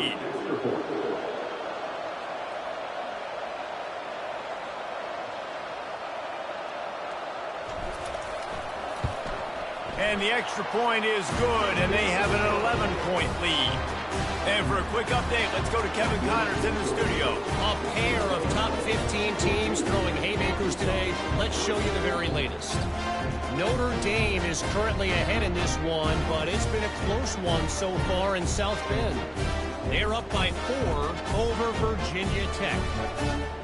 lead. And the extra point is good, and they have an 11-point lead. And for a quick update, let's go to Kevin Connors in the studio. A pair of top 15 teams throwing haymakers today. Let's show you the very latest. Notre Dame is currently ahead in this one, but it's been a close one so far in South Bend. They're up by 4 over Virginia Tech.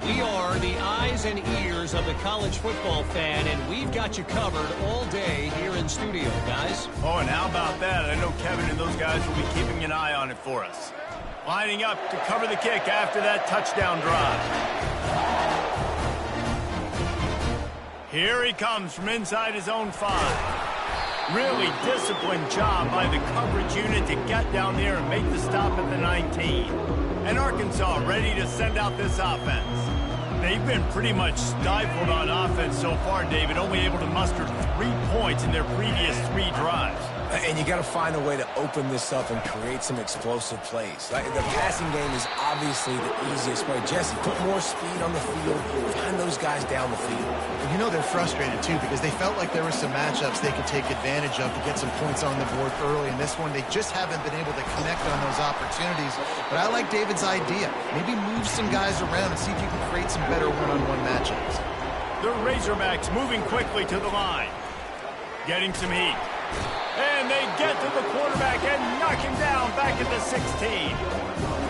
We are the eyes and ears of the college football fan, and we've got you covered all day here in studio, guys. Oh, and how about that? I know Kevin and those guys will be keeping an eye on it for us. Lining up to cover the kick after that touchdown drive. Here he comes from inside his own 5. Really disciplined job by the coverage unit to get down there and make the stop at the 19. And Arkansas ready to send out this offense. They've been pretty much stifled on offense so far, David, only able to muster 3 points in their previous 3 drives. And you got to find a way to open this up and create some explosive plays. Like, the passing game is obviously the easiest way. Jesse, put more speed on the field. Find those guys down the field. And you know they're frustrated, too, because they felt like there were some matchups they could take advantage of to get some points on the board early. In this one, they just haven't been able to connect on those opportunities. But I like David's idea. Maybe move some guys around and see if you can create some better one-on-one matchups. The Razorbacks moving quickly to the line. Getting some heat. And they get to the quarterback and knock him down back at the 16.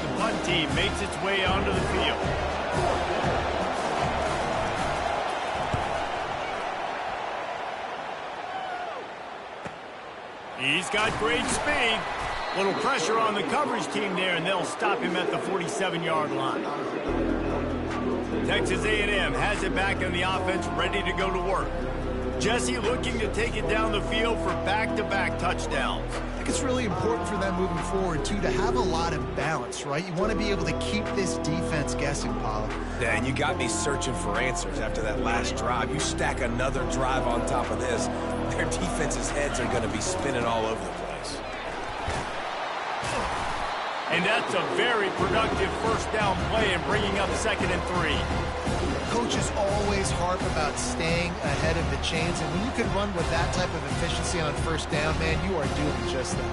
The punt team makes its way onto the field. He's got great speed. Little pressure on the coverage team there, and they'll stop him at the 47-yard line. Texas A&M has it back on the offense, ready to go to work. Jesse looking to take it down the field for back-to-back touchdowns. I think it's really important for them moving forward, too, to have a lot of balance, right? You want to be able to keep this defense guessing, Paula. Yeah, and you got me searching for answers after that last drive. You stack another drive on top of this, their defense's heads are going to be spinning all over the place. And that's a very productive first down play and bringing up 2nd and 3. Coaches always harp about staying ahead of the chains, and when you can run with that type of efficiency on first down, man, you are doing just that.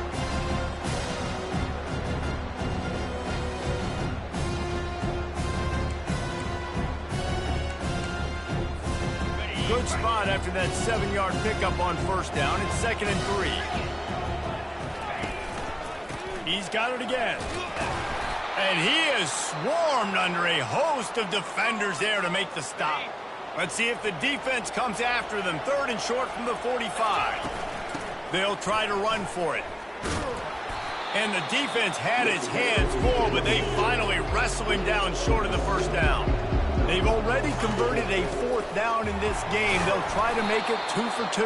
Good spot after that 7-yard pickup on first down. It's 2nd and 3. He's got it again. And he is swarmed under a host of defenders there to make the stop. Let's see if the defense comes after them. 3rd and short from the 45. They'll try to run for it. And the defense had his hands full, but they finally wrestle him down short of the first down. They've already converted a 4th down in this game. They'll try to make it 2 for 2.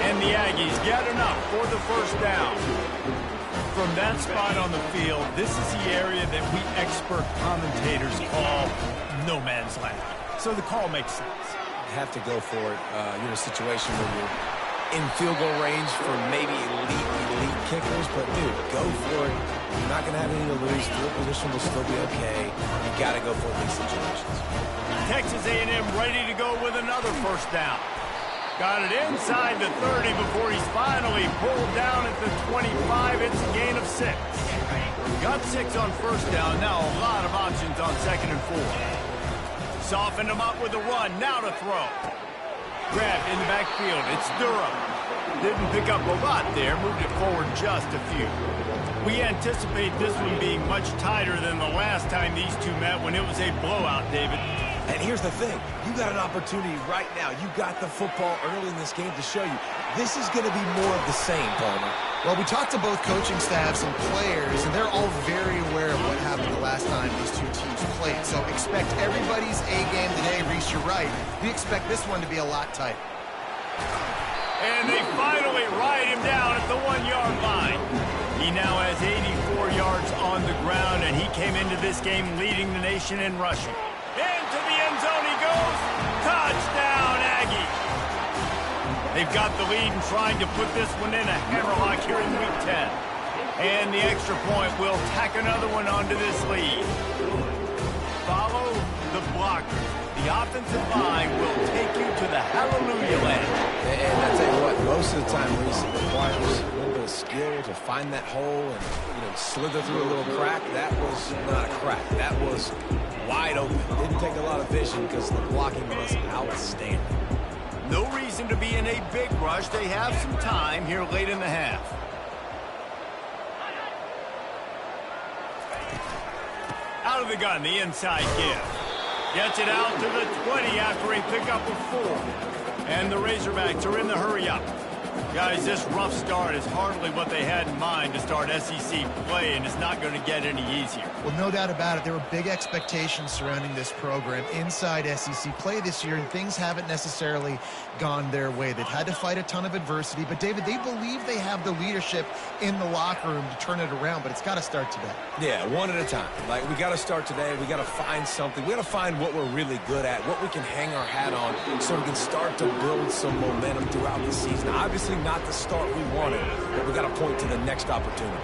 And the Aggies get enough for the first down. From that spot on the field, this is the area that we expert commentators call no man's land. So the call makes sense. You have to go for it. You're in a situation where you're in field goal range for maybe elite kickers, but dude, go for it. You're not going to have any to lose. Field position will still be okay. You got to go for these situations. Texas A&M ready to go with another first down. Got it inside the 30 before he's finally pulled down at the 25. It's a gain of 6. Got 6 on first down. Now a lot of options on 2nd and 4. Softened him up with a run. Now to throw. Grabbed in the backfield. It's Durham. Didn't pick up a lot there. Moved it forward just a few. We anticipate this one being much tighter than the last time these two met when it was a blowout, David. And here's the thing. You got an opportunity right now. You got the football early in this game to show you. This is going to be more of the same, Palmer. Well, we talked to both coaching staffs and players, and they're all very aware of what happened the last time these two teams played. So expect everybody's A game today. Reese, you're right. We expect this one to be a lot tighter. And they finally ride him down at the 1-yard line. He now has 84 yards on the ground, and he came into this game leading the nation in rushing. Into the end zone he goes. Touchdown, Aggie. They've got the lead and trying to put this one in a hammerlock here in Week 10. And the extra point will tack another one onto this lead. Follow the blockers. The offensive line will take you to the hallelujah land. And I tell you what, most of the time, Reese, it requires a little bit of skill to find that hole and, slither through a little crack. That was not a crack. That was wide open. Didn't take a lot of vision because the blocking was outstanding. No reason to be in a big rush. They have some time here late in the half. Out of the gun, the inside give. Gets it out to the 20 after a pickup of 4. And the Razorbacks are in the hurry-up. Guys, this rough start is hardly what they had in mind to start SEC play, and it's not going to get any easier. Well, no doubt about it. There were big expectations surrounding this program inside SEC play this year, and things haven't necessarily gone their way. They've had to fight a ton of adversity, but, David, they believe they have the leadership in the locker room to turn it around, but it's got to start today. Yeah, one at a time. Like, we got to start today. We got to find something. We got to find what we're really good at, what we can hang our hat on so we can start to build some momentum throughout the season. Obviously, not the start we wanted, but we got to point to the next opportunity.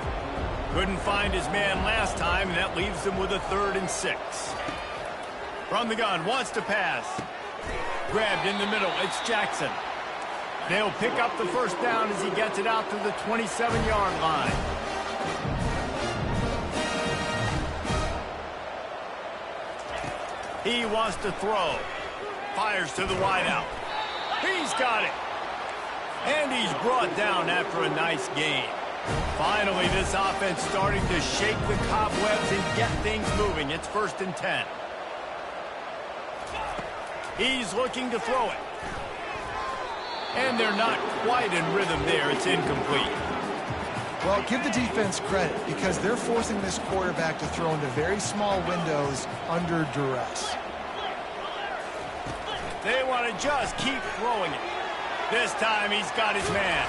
Couldn't find his man last time, and that leaves him with a 3rd and 6. From the gun, wants to pass. Grabbed in the middle, it's Jackson. They'll pick up the first down as he gets it out to the 27-yard line. He wants to throw. Fires to the wideout. He's got it. And he's brought down after a nice gain. Finally, this offense starting to shake the cobwebs and get things moving. It's 1st and 10. He's looking to throw it. And they're not quite in rhythm there. It's incomplete. Well, give the defense credit because they're forcing this quarterback to throw into very small windows under duress. They want to just keep throwing it. This time he's got his man.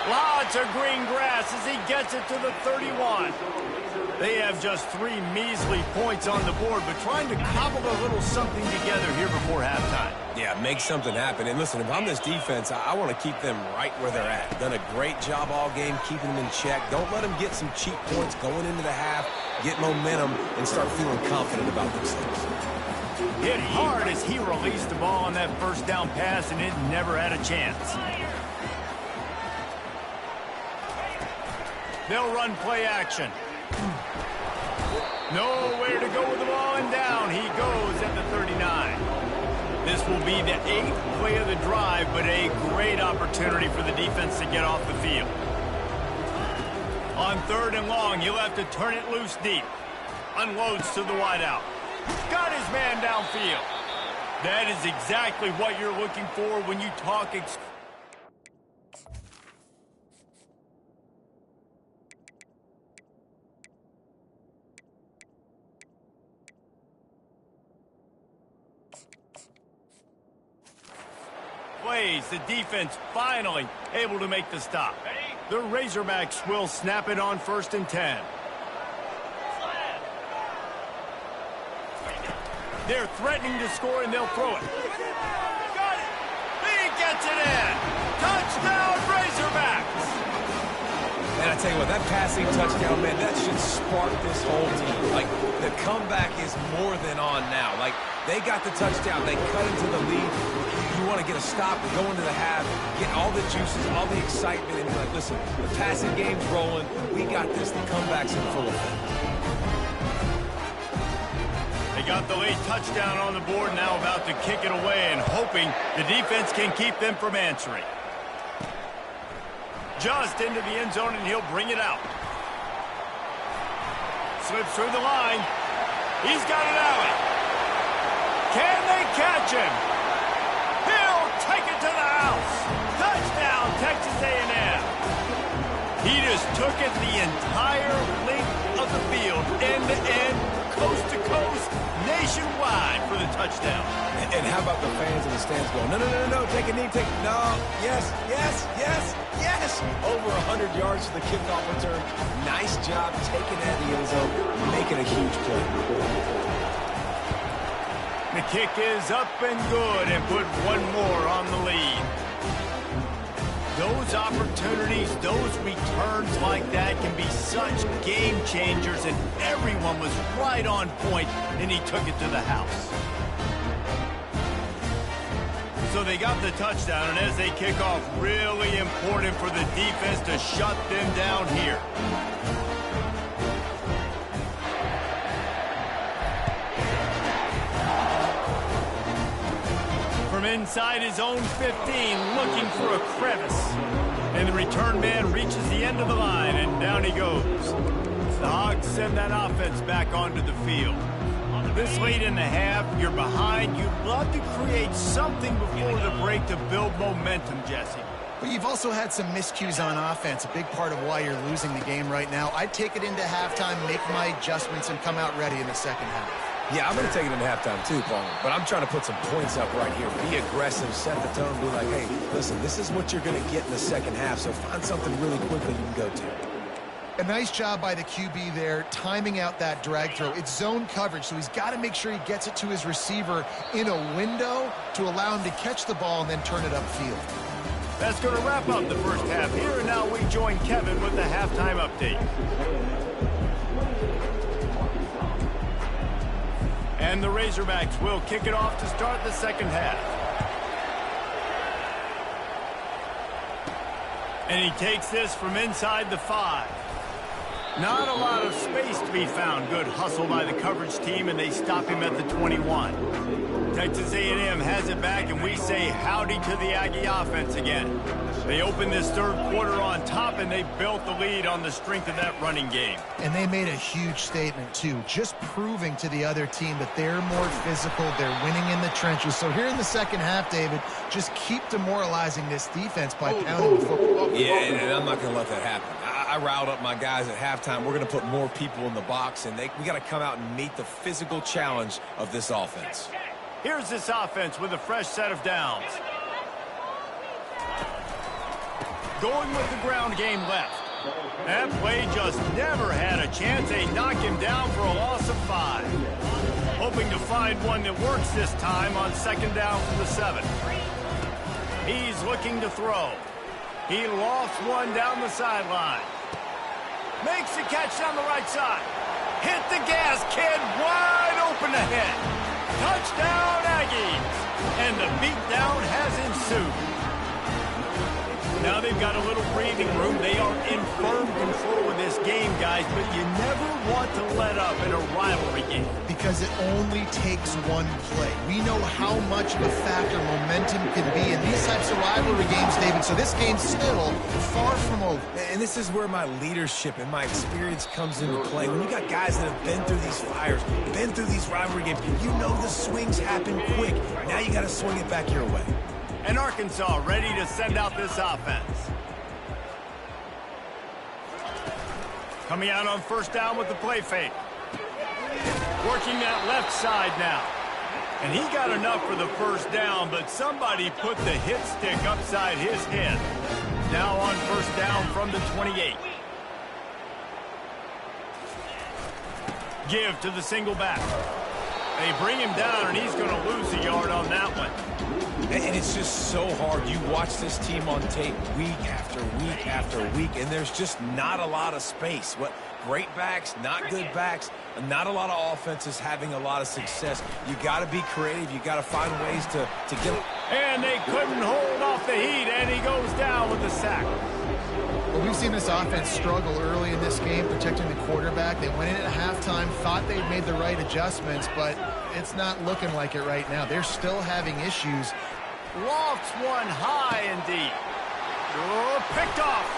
Lots of green grass as he gets it to the 31. They have just 3 measly points on the board, but trying to cobble a little something together here before halftime. Yeah, make something happen. And listen, if I'm this defense, I want to keep them right where they're at. Done a great job all game keeping them in check. Don't let them get some cheap points going into the half, get momentum, and start feeling confident about themselves. Hit hard as he released the ball on that first down pass, and it never had a chance. They'll run play action. Nowhere to go with the ball, and down he goes at the 39. This will be the 8th play of the drive, but a great opportunity for the defense to get off the field. On 3rd and long, he'll have to turn it loose deep. Unloads to the wideout. Got his man downfield. That is exactly what you're looking for when you talk plays. The defense finally able to make the stop. The Razorbacks will snap it on 1st and 10. They're threatening to score, and they'll throw it. Got it. He gets it in. Touchdown, Razorbacks. And I tell you what, that passing touchdown, man, that should spark this whole team. Like, the comeback is more than on now. Like, they got the touchdown. They cut into the lead. You want to get a stop, go into the half, get all the juices, all the excitement, and be like, listen, the passing game's rolling. We got this. The comeback's in full effect. They got the late touchdown on the board, now about to kick it away and hoping the defense can keep them from answering. Just into the end zone, and he'll bring it out. Slips through the line. He's got an alley. Can they catch him? He'll take it to the house. Touchdown, Texas A&M. He just took it the entire length of the field, end to end, coast to coast, nationwide for the touchdown. And how about the fans in the stands going, no, no, no, no, no, take a knee, take, no, yes, yes, yes, yes. Over 100 yards to the kickoff return. Nice job taking that in the end zone, making a huge play. The kick is up and good, and put one more on the lead. Those opportunities, those returns like that can be such game changers, and everyone was right on point, and he took it to the house. So they got the touchdown, and as they kick off, really important for the defense to shut them down here. From inside his own 15, looking for a crevice. And the return man reaches the end of the line, and down he goes. The Hogs send that offense back onto the field. This late in the half, you're behind. You'd love to create something before the break to build momentum, Jesse. But you've also had some miscues on offense, a big part of why you're losing the game right now. I'd take it into halftime, make my adjustments, and come out ready in the second half. Yeah, I'm going to take it into halftime too, Paul. But I'm trying to put some points up right here. Be aggressive, set the tone, be like, hey, listen, this is what you're going to get in the second half, so find something really quickly you can go to. A nice job by the QB there, timing out that drag throw. It's zone coverage, so he's got to make sure he gets it to his receiver in a window to allow him to catch the ball and then turn it upfield. That's going to wrap up the first half here, and now we join Kevin with the halftime update. And the Razorbacks will kick it off to start the second half. And he takes this from inside the 5. Not a lot of space to be found. Good hustle by the coverage team, and they stop him at the 21. Texas A&M has it back, and we say howdy to the Aggie offense again. They opened this third quarter on top, and they built the lead on the strength of that running game. And they made a huge statement, too, just proving to the other team that they're more physical, they're winning in the trenches. So here in the second half, David, just keep demoralizing this defense by pounding the football. Yeah, and I'm not going to let that happen. I riled up my guys at halftime. We're going to put more people in the box, and we got to come out and meet the physical challenge of this offense. Here's this offense with a fresh set of downs. Going with the ground game left. That play just never had a chance. They knock him down for a loss of 5. Hoping to find one that works this time on second down from the 7. He's looking to throw. He lost one down the sideline. Makes the catch down the right side. Hit the gas, kid. Wide open ahead. Touchdown, Aggies. And the beatdown has ensued. Now they've got a little breathing room. They are in firm control of this game, guys, but you never want to let up in a rivalry game. Because it only takes one play. We know how much of a factor momentum can be in these types of rivalry games, David, so this game's still far from over. And this is where my leadership and my experience comes into play. When you got guys that have been through these fires, been through these rivalry games, you know the swings happen quick. Now you got to swing it back your way. And Arkansas ready to send out this offense. Coming out on first down with the play fake. Working that left side now. And he got enough for the first down, but somebody put the hit stick upside his head. Now on first down from the 28. Give to the single back. They bring him down, and he's going to lose a yard on that one. And it's just so hard. You watch this team on tape week after week after week, and there's just not a lot of space. What great backs, not good backs, not a lot of offenses having a lot of success. You got to be creative. You got to find ways to get it. And they couldn't hold off the heat, and he goes down with the sack. Well, we've seen this offense struggle early in this game, protecting the quarterback. They went in at halftime, thought they'd made the right adjustments, but it's not looking like it right now. They're still having issues. Lofts one high and deep. Oh, picked off.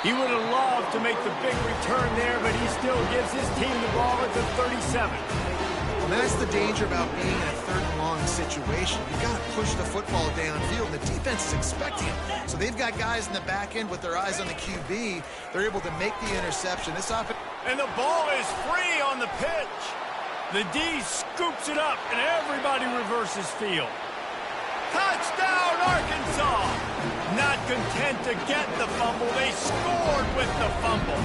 He would have loved to make the big return there, but he still gives his team the ball at the 37. Well, that's the danger about being in a third and long situation. You've got to push the football downfield, and the defense is expecting it. So they've got guys in the back end with their eyes on the QB. They're able to make the interception. This offense. And the ball is free on the pitch. The D scoops it up, and everybody reverses field. Touchdown, Arkansas! Not content to get the fumble, they scored with the fumble.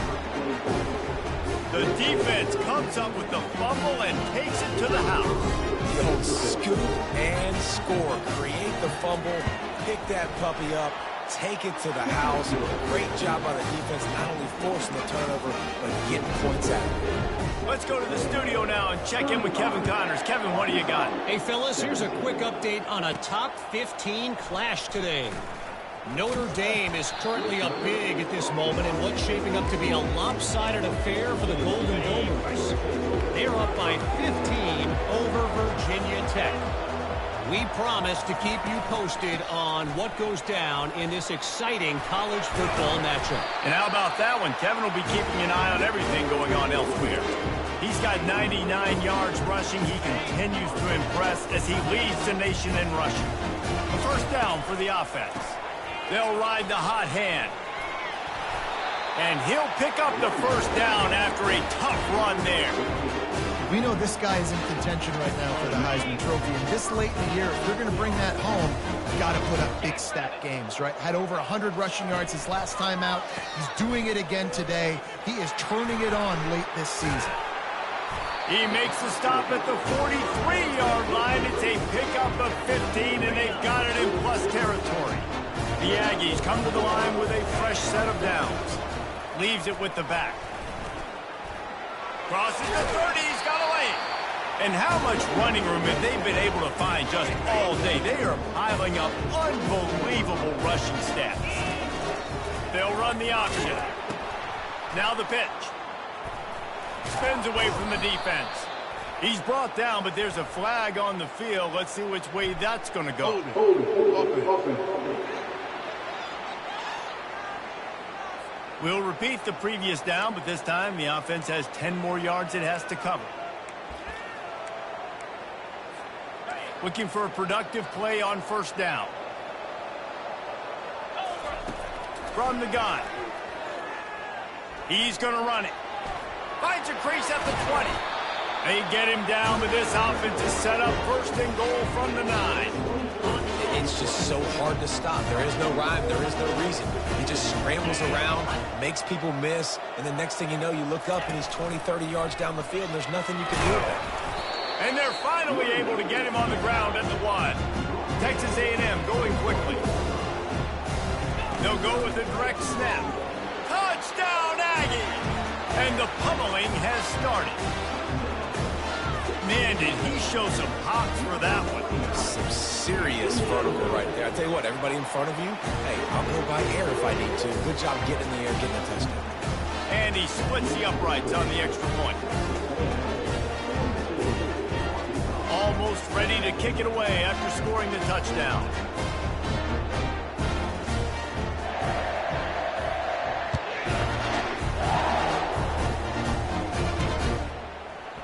The defense comes up with the fumble and takes it to the house. The old scoop and score. Create the fumble, pick that puppy up, take it to the house. Great job by the defense, not only forcing the turnover, but getting points out of it. Let's go to the studio now and check in with Kevin Connors. Kevin, what do you got? Hey, fellas, here's a quick update on a top 15 clash today. Notre Dame is currently up big at this moment in what's shaping up to be a lopsided affair for the Golden Domers. They're up by 15 over Virginia Tech. We promise to keep you posted on what goes down in this exciting college football matchup. And how about that one? Kevin will be keeping an eye on everything going on elsewhere. He's got 99 yards rushing. He continues to impress as he leads the nation in rushing. A first down for the offense. They'll ride the hot hand. And he'll pick up the first down after a tough run there. We know this guy is in contention right now for the Heisman Trophy, and this late in the year, if you're going to bring that home, you've got to put up big stat games, right? Had over 100 rushing yards his last time out. He's doing it again today. He is turning it on late this season. He makes the stop at the 43-yard line. It's a pickup of 15, and they've got it in plus territory. The Aggies come to the line with a fresh set of downs. Leaves it with the back. Crosses the 30, he's got away. And how much running room have they been able to find just all day? They are piling up unbelievable rushing stats. They'll run the option. Now the pitch. Spins away from the defense. He's brought down, but there's a flag on the field. Let's see which way that's going to go. We'll repeat the previous down, but this time the offense has 10 more yards it has to cover. Looking for a productive play on first down. From the gun. He's going to run it. Finds a crease at the 20. They get him down, but this offense is set up first and goal from the 9. It's just so hard to stop. There is no rhyme. There is no reason. He just scrambles around, makes people miss, and the next thing you know, you look up and he's 20, 30 yards down the field, and there's nothing you can do about it. And they're finally able to get him on the ground at the 1. Texas A&M going quickly. They'll go with a direct snap. Touchdown, Aggie! And the pummeling has started. Man, did he show some pops for that one. Some serious vertical right there. I tell you what, everybody in front of you, hey, I'll go by air if I need to. Good job getting in the air, getting a touchdown. And he splits the uprights on the extra point. Almost ready to kick it away after scoring the touchdown.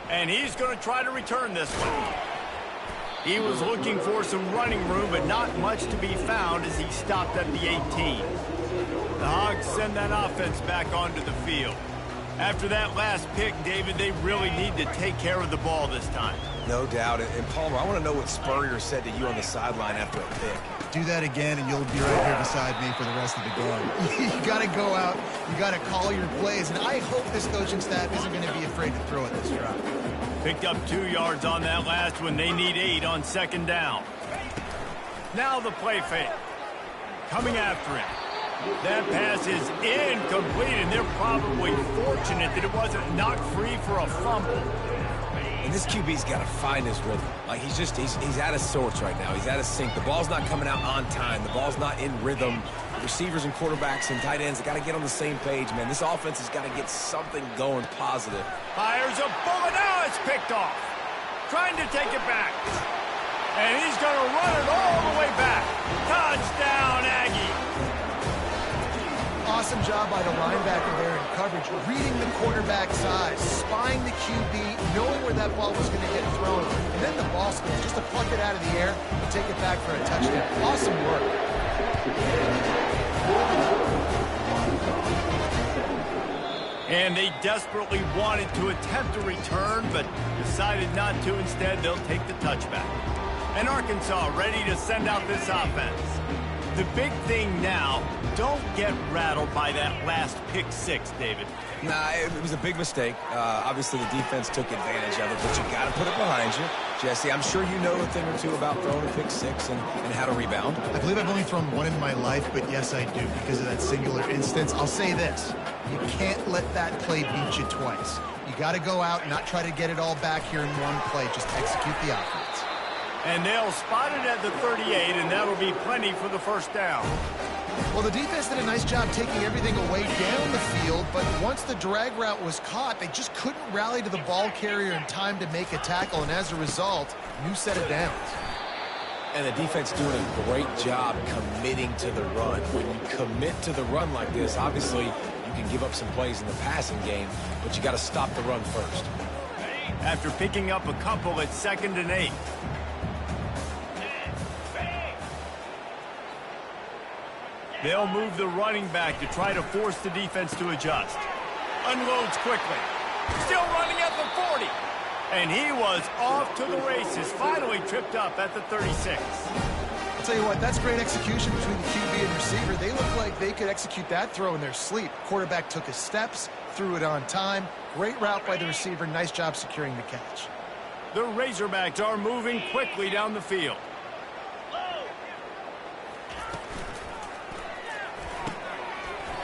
And he's going to try to return this one. He was looking for some running room, but not much to be found as he stopped at the 18. The Hogs send that offense back onto the field. After that last pick, David, they really need to take care of the ball this time. No doubt. And Palmer, I want to know what Spurrier said to you on the sideline after a pick. Do that again, and you'll be right here beside me for the rest of the game. You got to go out. You got to call your plays, and I hope this coaching staff isn't going to be afraid to throw at this drive. Picked up 2 yards on that last one. They need 8 on second down. Now the play fake. Coming after him. That pass is incomplete, and they're probably fortunate that it wasn't knocked free for a fumble. And this QB's got to find his rhythm. Like, he's out of sorts right now. He's out of sync. The ball's not coming out on time. The ball's not in rhythm. Receivers and quarterbacks and tight ends got to get on the same page, man. This offense has got to get something going positive. Fires a bullet. Now it's picked off. Trying to take it back. And he's going to run it all the way back. Touchdown, Aggie. Awesome job by the linebacker there in coverage, reading the quarterback's eyes, spying the QB, knowing where that ball was going to get thrown, and then the ball skills just to pluck it out of the air and take it back for a touchdown. Awesome work. And they desperately wanted to attempt a return, but decided not to. Instead, they'll take the touchback. And Arkansas ready to send out this offense. The big thing now, don't get rattled by that last pick six, David. Nah, it was a big mistake. Obviously, the defense took advantage of it, but you got to put it behind you. Jesse, I'm sure you know a thing or two about throwing a pick six and how to rebound. I believe I've only thrown one in my life, but yes, I do, because of that singular instance. I'll say this. You can't let that play beat you twice. You got to go out and not try to get it all back here in one play. Just execute the offense. And they'll spot it at the 38, and that'll be plenty for the first down. Well, the defense did a nice job taking everything away down the field, but once the drag route was caught, they just couldn't rally to the ball carrier in time to make a tackle, and as a result, new set of downs. And the defense doing a great job committing to the run. When you commit to the run like this, obviously you can give up some plays in the passing game, but you got to stop the run first. After picking up a couple at 2nd and 8. They'll move the running back to try to force the defense to adjust. Unloads quickly. Still running at the 40. And he was off to the races, finally tripped up at the 36. I'll tell you what, that's great execution between the QB and receiver. They look like they could execute that throw in their sleep. Quarterback took his steps, threw it on time. Great route by the receiver. Nice job securing the catch. The Razorbacks are moving quickly down the field.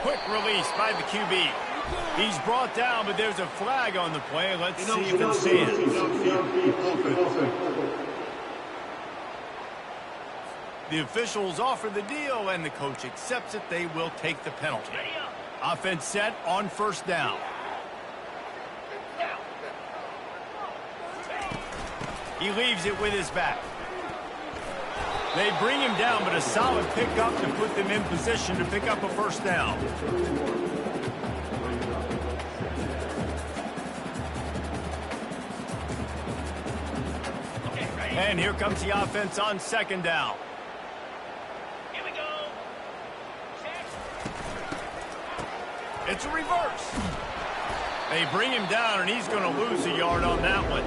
Quick release by the QB. He's brought down, but there's a flag on the play. Let's see if it stands. The officials offer the deal, and the coach accepts it. They will take the penalty. Offense set on first down. He leaves it with his back. They bring him down, but a solid pickup to put them in position to pick up a first down. And here comes the offense on 2nd down. Here we go. It's a reverse. They bring him down, and he's going to lose a yard on that one.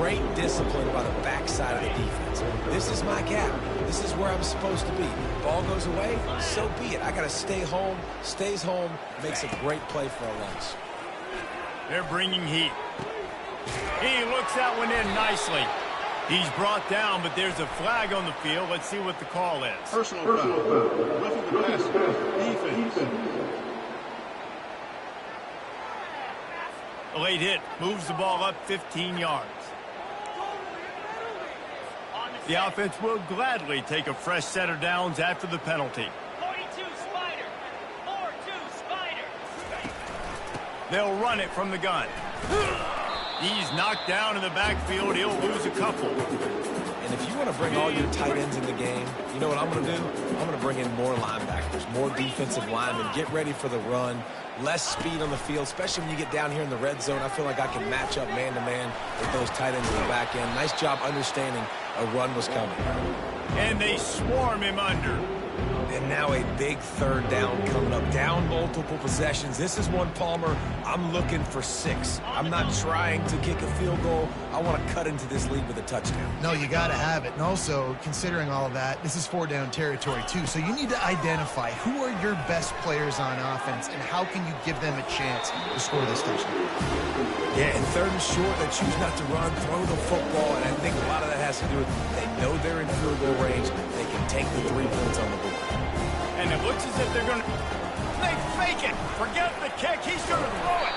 Great discipline by the backside of the defense. This is my gap. This is where I'm supposed to be. Ball goes away, so be it. I got to stay home. Stays home, makes a great play for a loss. They're bringing heat. He looks that one in nicely. He's brought down, but there's a flag on the field. Let's see what the call is. Personal foul. Roughing the passer. Defense. A late hit moves the ball up 15 yards. The offense will gladly take a fresh set of downs after the penalty. 42 Spider. 4-2 Spider. They'll run it from the gun. He's knocked down in the backfield. He'll lose a couple. And if you want to bring all your tight ends in the game, you know what I'm going to do? I'm going to bring in more linebackers, more defensive linemen, get ready for the run, less speed on the field, especially when you get down here in the red zone. I feel like I can match up man-to-man with those tight ends in the back end. Nice job understanding a run was coming. And they swarm him under. And now a big 3rd down coming up. Down multiple possessions. This is one, Palmer. I'm looking for 6. I'm not trying to kick a field goal. I want to cut into this lead with a touchdown. No, you got to have it. And also, considering all of that, this is 4-down territory, too. So you need to identify who are your best players on offense and how can you give them a chance to score this touchdown. Yeah, and 3rd and short, they choose not to run, throw the football, and I think a lot of that has to do with they know they're in field goal range. They can take the 3 points on the board. And it looks as if they're going to... They fake it. Forget the kick. He's going to throw it.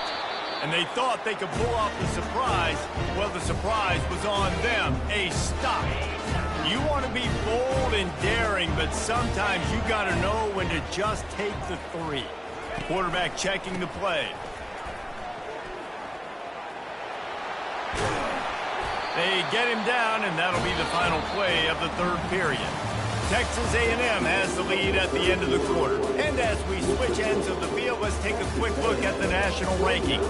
And they thought they could pull off the surprise. Well, the surprise was on them. A stop. You want to be bold and daring, but sometimes you got to know when to just take the 3. Quarterback checking the play. They get him down, and that'll be the final play of the 3rd period. Texas A&M has the lead at the end of the quarter. And as we switch ends of the field, let's take a quick look at the national rankings.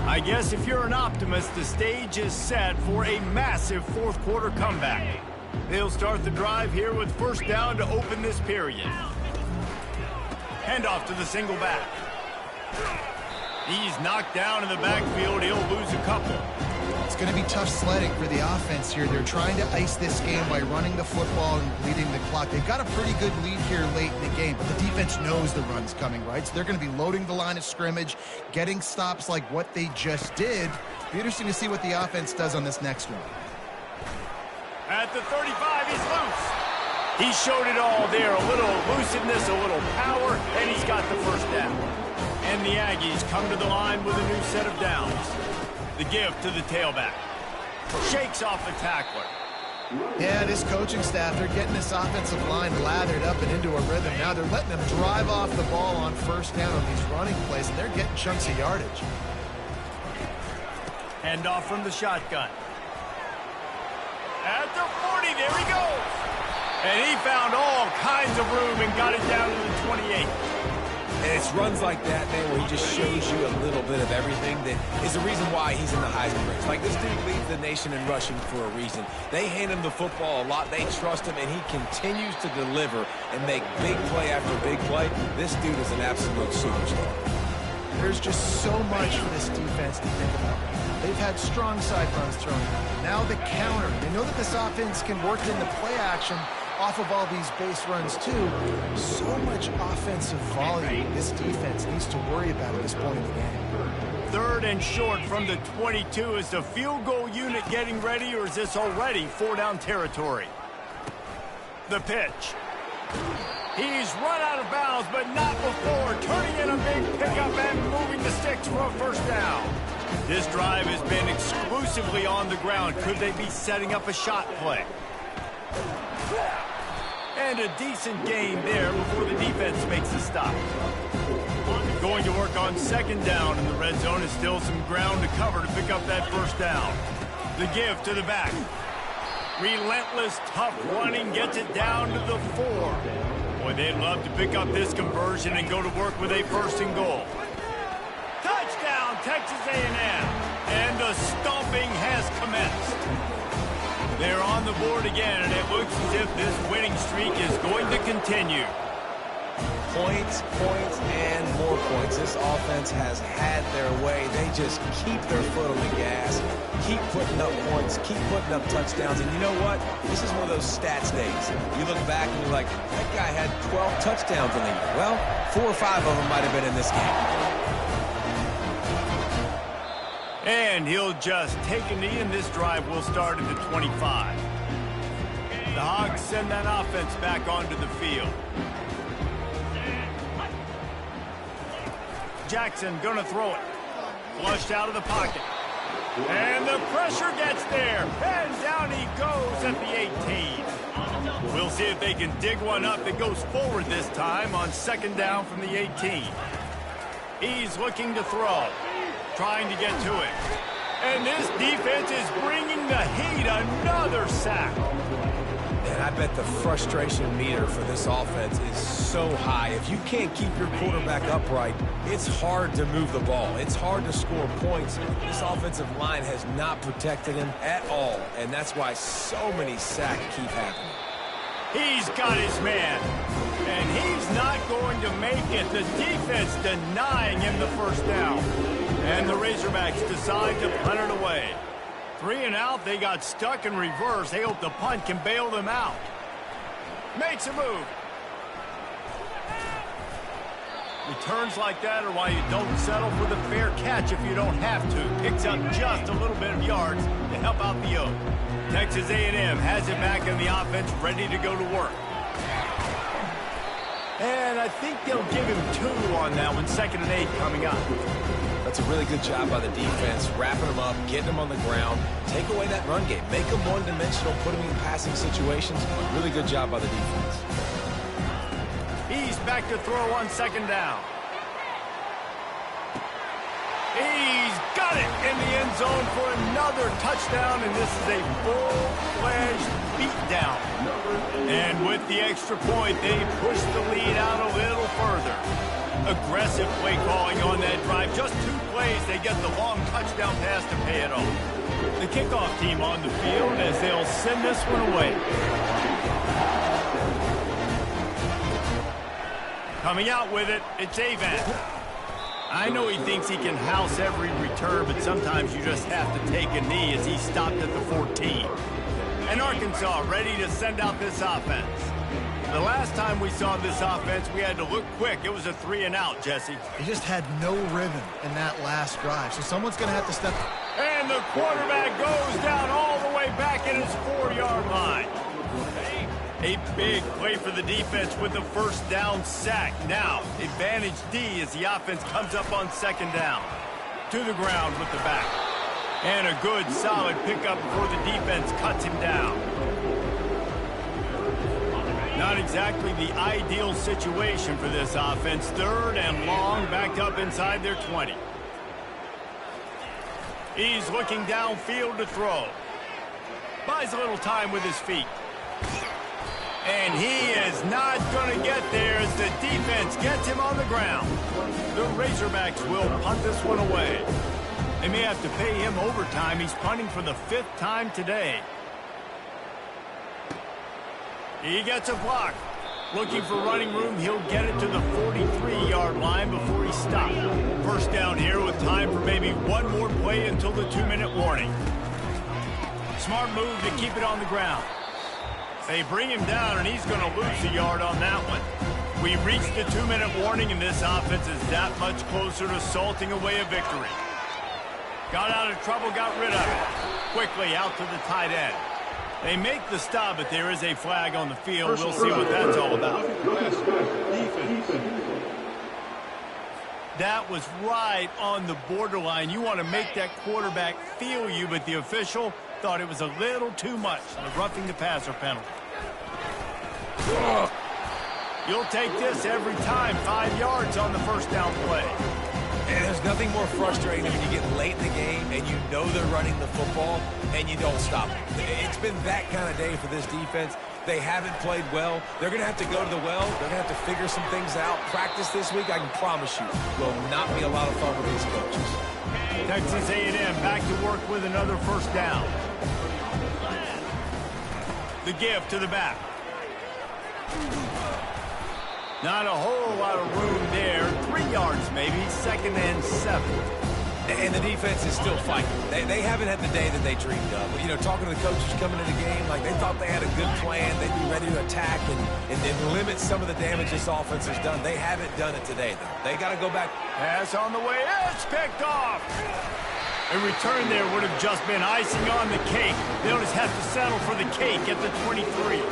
I guess if you're an optimist, the stage is set for a massive 4th quarter comeback. They'll start the drive here with first down to open this period. Handoff to the single back. He's knocked down in the backfield. He'll lose a couple. It's going to be tough sledding for the offense here. They're trying to ice this game by running the football and bleeding the clock. They've got a pretty good lead here late in the game, but the defense knows the run's coming, right? So they're going to be loading the line of scrimmage, getting stops like what they just did. Be interesting to see what the offense does on this next one. At the 35, he's loose. He showed it all there. A little elusiveness, a little power, and he's got the first down. And the Aggies come to the line with a new set of downs. The give to the tailback. Shakes off the tackler. Yeah, this coaching staff, they're getting this offensive line lathered up and into a rhythm. Now they're letting them drive off the ball on first down on these running plays, and they're getting chunks of yardage. Hand off from the shotgun. At the 40, there he goes. And he found all kinds of room and got it down to the 28. And it's runs like that, man, where he just shows you a little bit of everything that is the reason why he's in the Heisman race. Like, this dude leads the nation in rushing for a reason. They hand him the football a lot. They trust him, and he continues to deliver and make big play after big play. This dude is an absolute superstar. There's just so much for this defense to think about. They've had strong side runs thrown. Now the counter. They know that this offense can work in the play action off of all these base runs too. So much offensive volume this defense needs to worry about at this point in the game. Third and short from the 22. Is the field goal unit getting ready, or is this already 4-down territory? The pitch. He's run out of bounds, but not before turning in a big pickup and moving the sticks for a first down. This drive has been exclusively on the ground. Could they be setting up a shot play? And a decent gain there before the defense makes the stop. Going to work on second down, and the red zone is still some ground to cover to pick up that first down. The give to the back. Relentless, tough running, gets it down to the 4. Boy, they'd love to pick up this conversion and go to work with a first and goal. Touchdown, Texas A&M. And the stomping has commenced. They're on the board again, and it looks as if this winning streak is going to continue. Points, points, and more points. This offense has had their way. They just keep their foot on the gas, keep putting up points, keep putting up touchdowns. And you know what? This is one of those stats days. You look back and you're like, that guy had 12 touchdowns in the year. Well, 4 or 5 of them might have been in this game. And he'll just take a knee, and this drive will start at the 25. The Hogs send that offense back onto the field. Jackson gonna throw it. Flushed out of the pocket. And the pressure gets there. And down he goes at the 18. We'll see if they can dig one up that goes forward this time on second down from the 18. He's looking to throw. Trying to get to it. And this defense is bringing the heat. Another sack. And I bet the frustration meter for this offense is so high. If you can't keep your quarterback upright, it's hard to move the ball. It's hard to score points. This offensive line has not protected him at all, and that's why so many sacks keep happening. He's got his man, and he's not going to make it. The defense denying him the first down. And the Razorbacks decide to punt it away. 3 and out, they got stuck in reverse. They hope the punt can bail them out. Makes a move. Returns like that are why you don't settle for the fair catch if you don't have to. Picks up just a little bit of yards to help out the Oak. Texas A&M has it back in the offense, ready to go to work. And I think they'll give him 2 on that one. 2nd and 8 coming up. That's a really good job by the defense, wrapping them up, getting them on the ground, take away that run game, make them one-dimensional, put them in passing situations. Really good job by the defense. He's back to throw on second down. He's got it in the end zone for another touchdown, and this is a full-fledged beatdown. And with the extra point, they push the lead out a little further. Aggressive play calling on that drive. Just 2 plays, they get the long touchdown pass to pay it off. The kickoff team on the field as they'll send this one away. Coming out with it, it's Avan. I know he thinks he can house every return, but sometimes you just have to take a knee as he stopped at the 14. And Arkansas ready to send out this offense. The last time we saw this offense, we had to look quick. It was a 3-and-out, Jesse. He just had no rhythm in that last drive, so someone's going to have to step. And the quarterback goes down all the way back at his 4-yard line. A big play for the defense with the first down sack. Now, advantage D as the offense comes up on second down. To the ground with the back. And a good, solid pickup before the defense cuts him down. Not exactly the ideal situation for this offense. 3rd and long, backed up inside their 20. He's looking downfield to throw. Buys a little time with his feet. And he is not going to get there as the defense gets him on the ground. The Razorbacks will punt this one away. They may have to pay him overtime. He's punting for the 5th time today. He gets a block. Looking for running room, he'll get it to the 43-yard line before he stops. First down here with time for maybe one more play until the 2-minute warning. Smart move to keep it on the ground. They bring him down, and he's going to lose a yard on that one. We reached the 2-minute warning, and this offense is that much closer to salting away a victory. Got out of trouble, got rid of it. Quickly out to the tight end. They make the stop, but there is a flag on the field. We'll see what that's all about. That was right on the borderline. You want to make that quarterback feel you, but the official thought it was a little too much. The roughing the passer penalty. You'll take this every time. 5 yards on the first down play. And there's nothing more frustrating than when you get late in the game and you know they're running the football and you don't stop it. It's been that kind of day for this defense. They haven't played well. They're going to have to go to the well. They're going to have to figure some things out. Practice this week, I can promise you, will not be a lot of fun with these coaches. Texas A&M back to work with another first down. The give to the back. Not a whole lot of room there. 3 yards maybe. 2nd and 7. And the defense is still fighting. They haven't had the day that they dreamed of. But, you know, talking to the coaches coming into the game, like they thought they had a good plan. They'd be ready to attack and limit some of the damage this offense has done. They haven't done it today, though. They got to go back. Pass on the way. It's picked off. A return there would have just been icing on the cake. They'll just have to settle for the cake at the 23.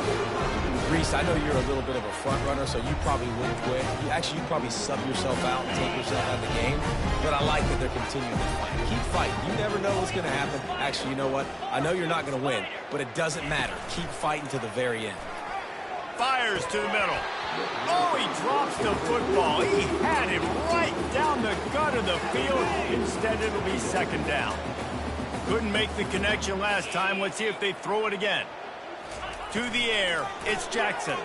Reese, I know you're a little bit of a front runner, so you probably wouldn't quit. You probably sub yourself out and take yourself out of the game. But I like that they're continuing to fight. Keep fighting. You never know what's going to happen. Actually, you know what? I know you're not going to win, but it doesn't matter. Keep fighting to the very end. Fires to the middle. Oh, he drops the football. He had it right down the gut of the field. Instead, it'll be 2nd down. Couldn't make the connection last time. Let's see if they throw it again. To the air, it's Jackson.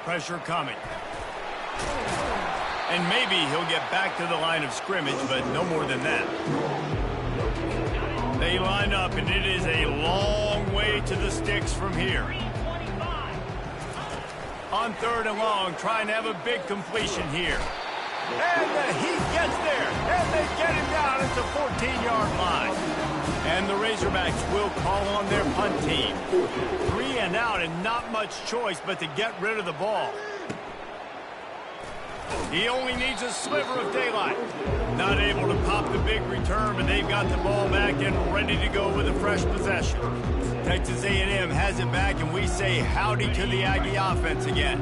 Pressure coming. And maybe he'll get back to the line of scrimmage, but no more than that. They line up, and it is a long way to the sticks from here. On 3rd and long, trying to have a big completion here. And he gets there, and they get him down at the 14-yard line. And the Razorbacks will call on their punt team. 3 and out and not much choice but to get rid of the ball. He only needs a sliver of daylight. Not able to pop the big return, but they've got the ball back and ready to go with a fresh possession. Texas A&M has it back, and we say howdy to the Aggie offense again.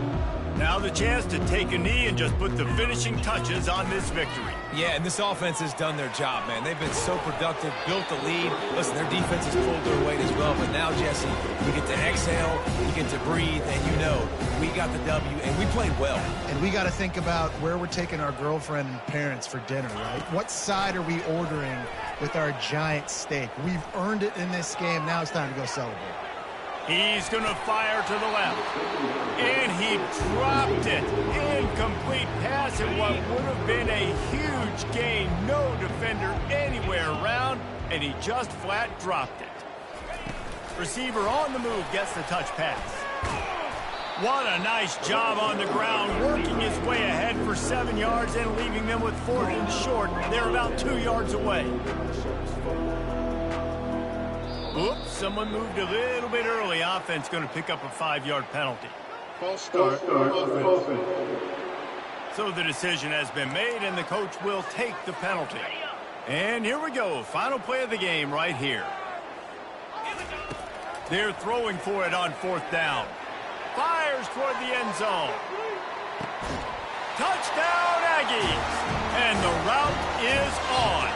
Now the chance to take a knee and just put the finishing touches on this victory. Yeah, and this offense has done their job, man. They've been so productive, built the lead. Listen, their defense has pulled their weight as well. But now, Jesse, you get to exhale, you get to breathe, and you know we got the W, and we played well. And we got to think about where we're taking our girlfriend and parents for dinner, right? What side are we ordering with our giant steak? We've earned it in this game. Now it's time to go celebrate. He's going to fire to the left. And he dropped it. Incomplete pass in what would have been a huge gain. No defender anywhere around, and he just flat dropped it. Receiver on the move gets the touch pass. What a nice job on the ground, working his way ahead for 7 yards and leaving them with 4th and short. They're about 2 yards away. Oops, someone moved a little bit early. Offense going to pick up a 5-yard penalty. False start offense. So the decision has been made, and the coach will take the penalty. And here we go. Final play of the game right here. They're throwing for it on 4th down. Fires toward the end zone. Touchdown, Aggies! And the route is on.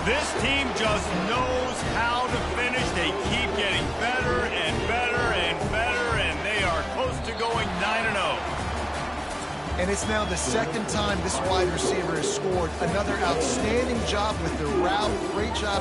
This team just knows how to finish. They keep getting better and better and better, and they are close to going 9-0. And it's now the second time this wide receiver has scored. Another outstanding job with the route. Great job